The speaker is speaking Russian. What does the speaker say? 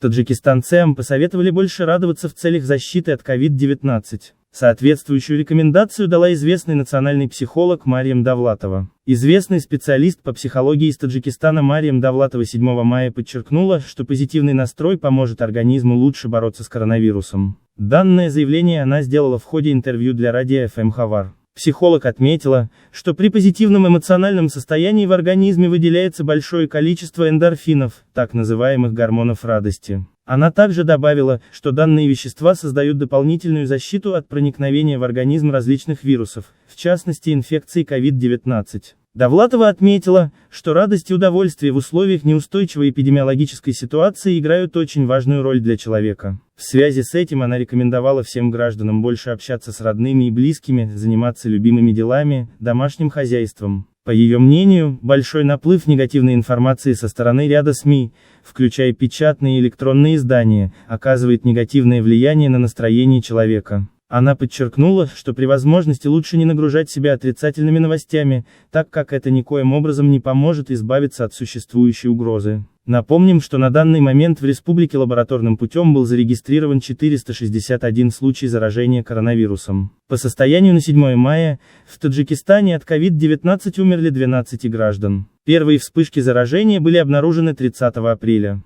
Таджикистанцам посоветовали больше радоваться в целях защиты от COVID-19. Соответствующую рекомендацию дала известный национальный психолог Мариям Давлатова. Известный специалист по психологии из Таджикистана Мариям Давлатова 7 мая подчеркнула, что позитивный настрой поможет организму лучше бороться с коронавирусом. Данное заявление она сделала в ходе интервью для радио FM Хавар. Психолог отметила, что при позитивном эмоциональном состоянии в организме выделяется большое количество эндорфинов, так называемых гормонов радости. Она также добавила, что данные вещества создают дополнительную защиту от проникновения в организм различных вирусов, в частности инфекции COVID-19. Давлатова отметила, что радость и удовольствие в условиях неустойчивой эпидемиологической ситуации играют очень важную роль для человека. В связи с этим она рекомендовала всем гражданам больше общаться с родными и близкими, заниматься любимыми делами, домашним хозяйством. По ее мнению, большой наплыв негативной информации со стороны ряда СМИ, включая печатные и электронные издания, оказывает негативное влияние на настроение человека. Она подчеркнула, что при возможности лучше не нагружать себя отрицательными новостями, так как это никоим образом не поможет избавиться от существующей угрозы. Напомним, что на данный момент в республике лабораторным путем был зарегистрирован 461 случай заражения коронавирусом. По состоянию на 7 мая, в Таджикистане от COVID-19 умерли 12 граждан. Первые вспышки заражения были обнаружены 30 апреля.